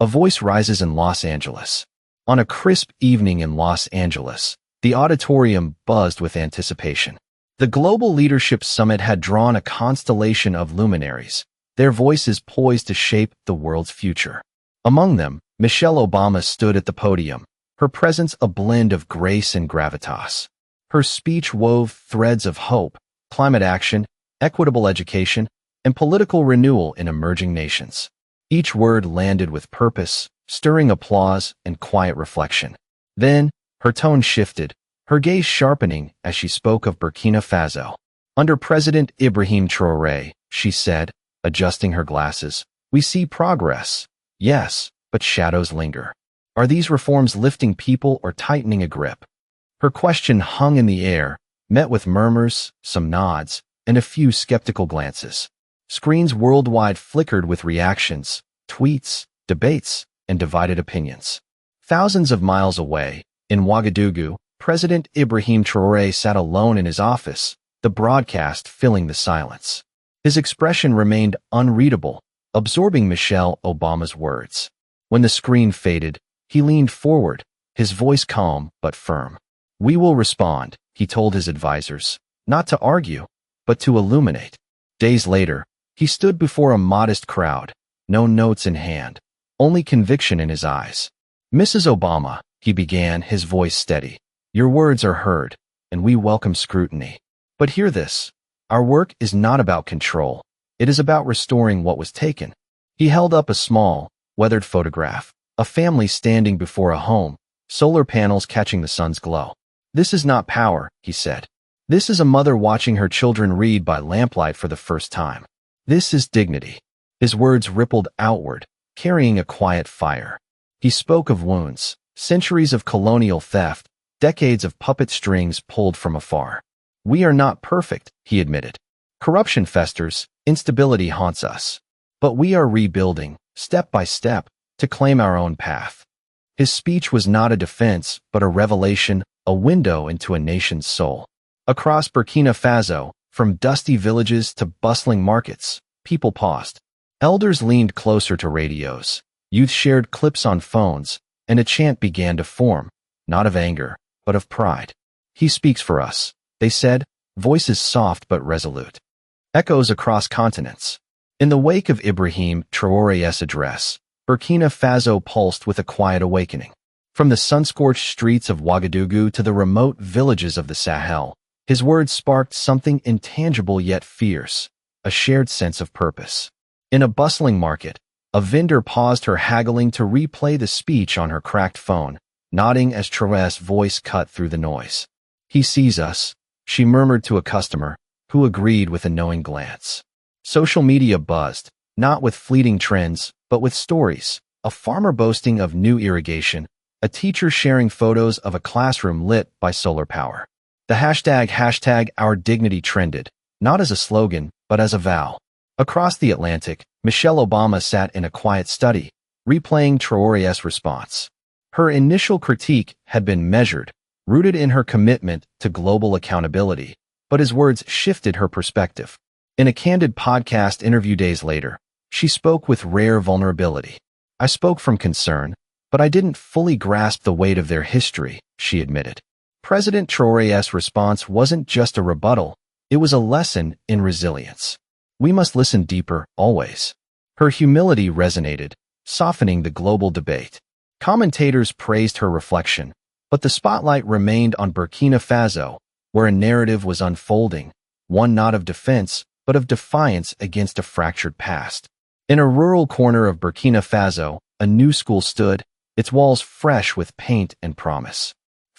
A voice rises in Los Angeles. On a crisp evening in Los Angeles, the auditorium buzzed with anticipation. The Global Leadership Summit had drawn a constellation of luminaries, their voices poised to shape the world's future. Among them, Michelle Obama stood at the podium, her presence a blend of grace and gravitas. Her speech wove threads of hope, climate action, equitable education, and political renewal in emerging nations. Each word landed with purpose, stirring applause and quiet reflection. Then, her tone shifted, her gaze sharpening as she spoke of Burkina Faso. Under President Ibrahim Traoré, she said, adjusting her glasses, we see progress, yes, but shadows linger. Are these reforms lifting people or tightening a grip? Her question hung in the air, met with murmurs, some nods, and a few skeptical glances. Screens worldwide flickered with reactions, tweets, debates, and divided opinions. Thousands of miles away, in Ouagadougou, President Ibrahim Traoré sat alone in his office, the broadcast filling the silence. His expression remained unreadable, absorbing Michelle Obama's words. When the screen faded, he leaned forward, his voice calm but firm. We will respond, he told his advisors, not to argue, but to illuminate. Days later, he stood before a modest crowd, no notes in hand, only conviction in his eyes. Mrs. Obama, he began, his voice steady. Your words are heard, and we welcome scrutiny. But hear this. Our work is not about control. It is about restoring what was taken. He held up a small, weathered photograph, a family standing before a home, solar panels catching the sun's glow. This is not power, he said. This is a mother watching her children read by lamplight for the first time. This is dignity. His words rippled outward, carrying a quiet fire. He spoke of wounds, centuries of colonial theft, decades of puppet strings pulled from afar. We are not perfect, he admitted. Corruption festers, instability haunts us. But we are rebuilding, step by step, to claim our own path. His speech was not a defense, but a revelation, a window into a nation's soul. Across Burkina Faso, from dusty villages to bustling markets, people paused. Elders leaned closer to radios. Youth shared clips on phones, and a chant began to form, not of anger, but of pride. He speaks for us, they said, voices soft but resolute. Echoes across continents. In the wake of Ibrahim Traoré's address, Burkina Faso pulsed with a quiet awakening. From the sun-scorched streets of Ouagadougou to the remote villages of the Sahel, his words sparked something intangible yet fierce, a shared sense of purpose. In a bustling market, a vendor paused her haggling to replay the speech on her cracked phone, nodding as Traoré's voice cut through the noise. He sees us, she murmured to a customer, who agreed with a knowing glance. Social media buzzed, not with fleeting trends, but with stories. A farmer boasting of new irrigation, a teacher sharing photos of a classroom lit by solar power. The hashtag Our Dignity trended, not as a slogan, but as a vow. Across the Atlantic, Michelle Obama sat in a quiet study, replaying Traoré's response. Her initial critique had been measured, rooted in her commitment to global accountability, but his words shifted her perspective. In a candid podcast interview days later, she spoke with rare vulnerability. I spoke from concern, but I didn't fully grasp the weight of their history, she admitted. President Traoré's response wasn't just a rebuttal, it was a lesson in resilience. We must listen deeper, always. Her humility resonated, softening the global debate. Commentators praised her reflection, but the spotlight remained on Burkina Faso, where a narrative was unfolding, one not of defense, but of defiance against a fractured past. In a rural corner of Burkina Faso, a new school stood, its walls fresh with paint and promise.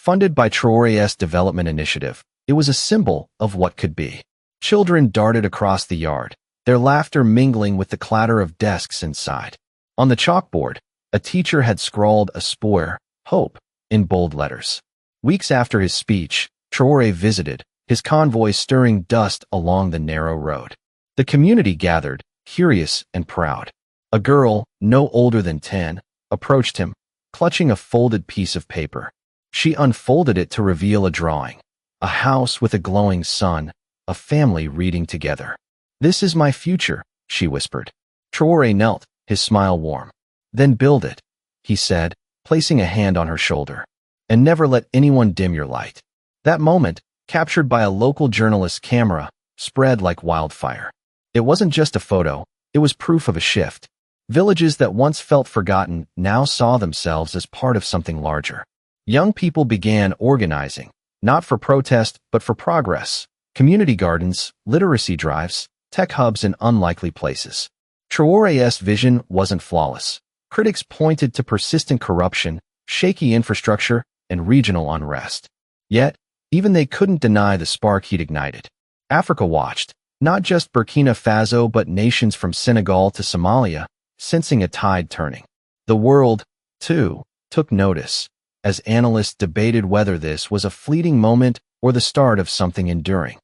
Funded by Traoré's development initiative, it was a symbol of what could be. Children darted across the yard, their laughter mingling with the clatter of desks inside. On the chalkboard, a teacher had scrawled a spore, hope, in bold letters. Weeks after his speech, Traoré visited, his convoy stirring dust along the narrow road. The community gathered, curious and proud. A girl, no older than 10, approached him, clutching a folded piece of paper. She unfolded it to reveal a drawing. A house with a glowing sun, a family reading together. This is my future, she whispered. Traoré knelt, his smile warm. Then build it, he said, placing a hand on her shoulder. And never let anyone dim your light. That moment, captured by a local journalist's camera, spread like wildfire. It wasn't just a photo, it was proof of a shift. Villages that once felt forgotten now saw themselves as part of something larger. Young people began organizing, not for protest, but for progress. Community gardens, literacy drives, tech hubs in unlikely places. Traoré's vision wasn't flawless. Critics pointed to persistent corruption, shaky infrastructure, and regional unrest. Yet, even they couldn't deny the spark he'd ignited. Africa watched, not just Burkina Faso but nations from Senegal to Somalia, sensing a tide turning. The world, too, took notice, as analysts debated whether this was a fleeting moment or the start of something enduring.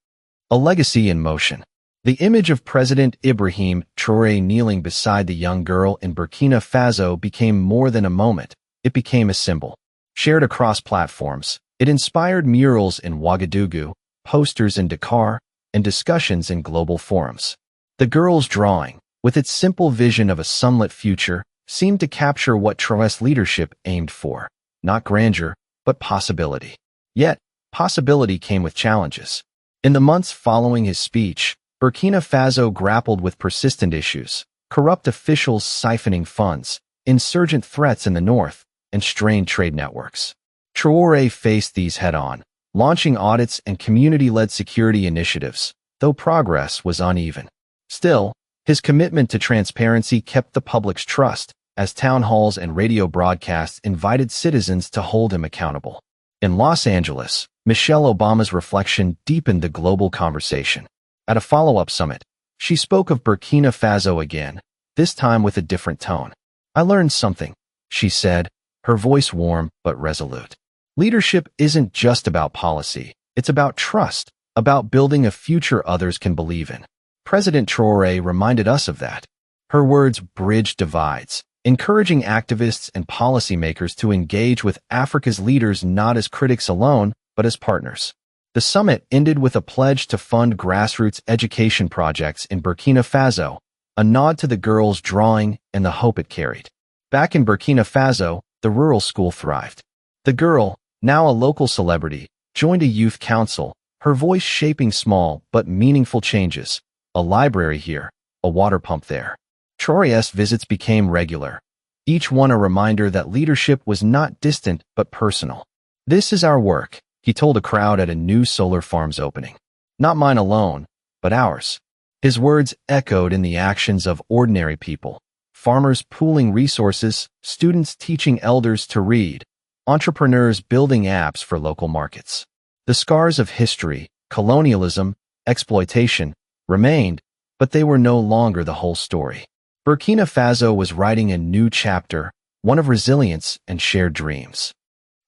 A legacy in motion. The image of President Ibrahim Traoré kneeling beside the young girl in Burkina Faso became more than a moment, it became a symbol. Shared across platforms, it inspired murals in Ouagadougou, posters in Dakar, and discussions in global forums. The girl's drawing, with its simple vision of a sunlit future, seemed to capture what Traoré's leadership aimed for. Not grandeur, but possibility. Yet, possibility came with challenges. In the months following his speech, Burkina Faso grappled with persistent issues, corrupt officials siphoning funds, insurgent threats in the north, and strained trade networks. Traoré faced these head-on, launching audits and community-led security initiatives, though progress was uneven. Still, his commitment to transparency kept the public's trust, as town halls and radio broadcasts invited citizens to hold him accountable. In Los Angeles, Michelle Obama's reflection deepened the global conversation. At a follow-up summit, she spoke of Burkina Faso again, this time with a different tone. "I learned something," she said, her voice warm but resolute. Leadership isn't just about policy, it's about trust, about building a future others can believe in. President Traoré reminded us of that. Her words bridged divides, encouraging activists and policymakers to engage with Africa's leaders not as critics alone, but as partners. The summit ended with a pledge to fund grassroots education projects in Burkina Faso, a nod to the girl's drawing and the hope it carried. Back in Burkina Faso, the rural school thrived. The girl, now a local celebrity, joined a youth council, her voice shaping small but meaningful changes. A library here, a water pump there. Traoré's visits became regular, each one a reminder that leadership was not distant but personal. "This is our work," he told a crowd at a new solar farm's opening. "Not mine alone, but ours." His words echoed in the actions of ordinary people. Farmers pooling resources, students teaching elders to read, entrepreneurs building apps for local markets. The scars of history, colonialism, exploitation, remained, but they were no longer the whole story. Burkina Faso was writing a new chapter, one of resilience and shared dreams.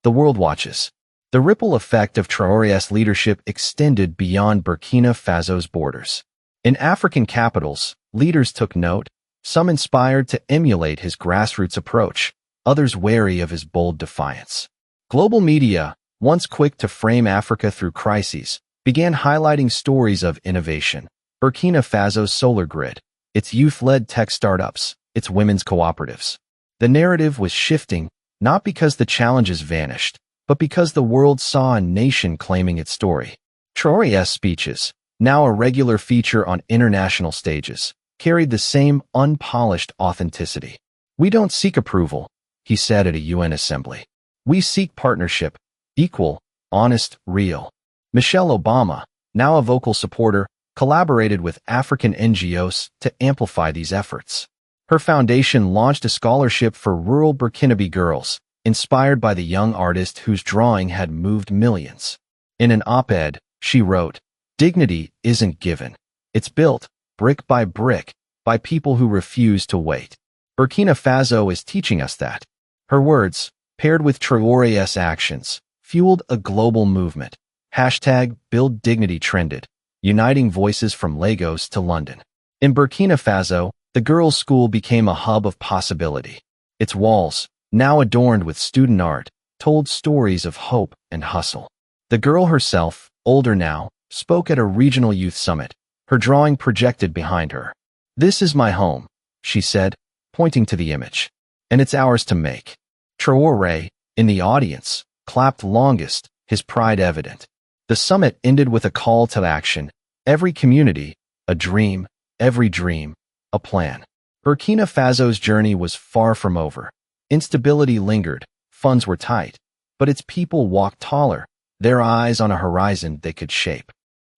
The world watches. The ripple effect of Traoré's leadership extended beyond Burkina Faso's borders. In African capitals, leaders took note, some inspired to emulate his grassroots approach, others wary of his bold defiance. Global media, once quick to frame Africa through crises, began highlighting stories of innovation. Burkina Faso's solar grid, its youth-led tech startups, its women's cooperatives. The narrative was shifting, not because the challenges vanished, but because the world saw a nation claiming its story. Traoré's speeches, now a regular feature on international stages, carried the same unpolished authenticity. "We don't seek approval," he said at a UN assembly. "We seek partnership, equal, honest, real." Michelle Obama, now a vocal supporter, collaborated with African NGOs to amplify these efforts. Her foundation launched a scholarship for rural Burkinabe girls, inspired by the young artist whose drawing had moved millions. In an op-ed, she wrote, "Dignity isn't given. It's built, brick, by people who refuse to wait." Burkina Faso is teaching us that. Her words, paired with Traoré's actions, fueled a global movement. #BuildDignity trended, uniting voices from Lagos to London. In Burkina Faso, the girls' school became a hub of possibility. Its walls, now adorned with student art, told stories of hope and hustle. The girl herself, older now, spoke at a regional youth summit, her drawing projected behind her. "This is my home," she said, pointing to the image. and it's ours to make. Traoré, in the audience, clapped longest, his pride evident. The summit ended with a call to action. Every community, a dream, every dream, a plan. Burkina Faso's journey was far from over. Instability lingered, funds were tight, but its people walked taller, their eyes on a horizon they could shape.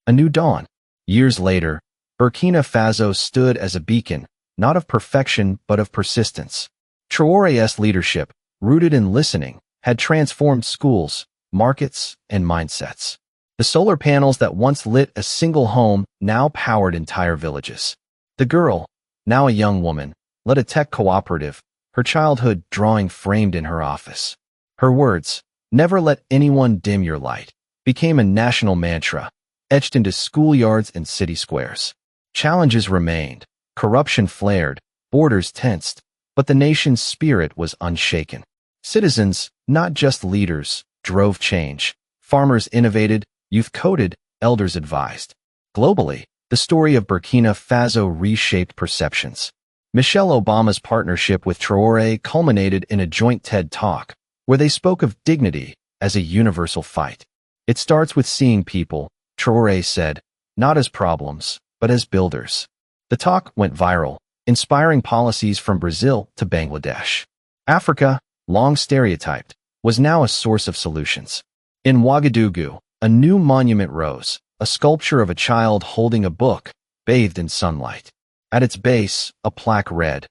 A new dawn. Years later, Burkina Faso stood as a beacon, not of perfection but of persistence. Traoré's leadership, rooted in listening, had transformed schools, markets, and mindsets. The solar panels that once lit a single home now powered entire villages. The girl, now a young woman, led a tech cooperative, her childhood drawing framed in her office. Her words, "Never let anyone dim your light," became a national mantra, etched into schoolyards and city squares. Challenges remained, corruption flared, borders tensed, but the nation's spirit was unshaken. Citizens, not just leaders, drove change. Farmers innovated, youth coded, elders advised. Globally, the story of Burkina Faso reshaped perceptions. Michelle Obama's partnership with Traoré culminated in a joint TED Talk, where they spoke of dignity as a universal fight. It starts with seeing people, Traoré said, not as problems, but as builders. The talk went viral, inspiring policies from Brazil to Bangladesh. Africa, long stereotyped, was now a source of solutions. In Ouagadougou, a new monument rose, a sculpture of a child holding a book, bathed in sunlight. At its base, a plaque read,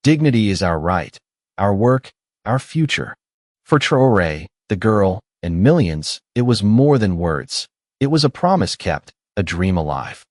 "Dignity is our right, our work, our future." For Traoré, the girl, and millions, it was more than words. It was a promise kept, a dream alive.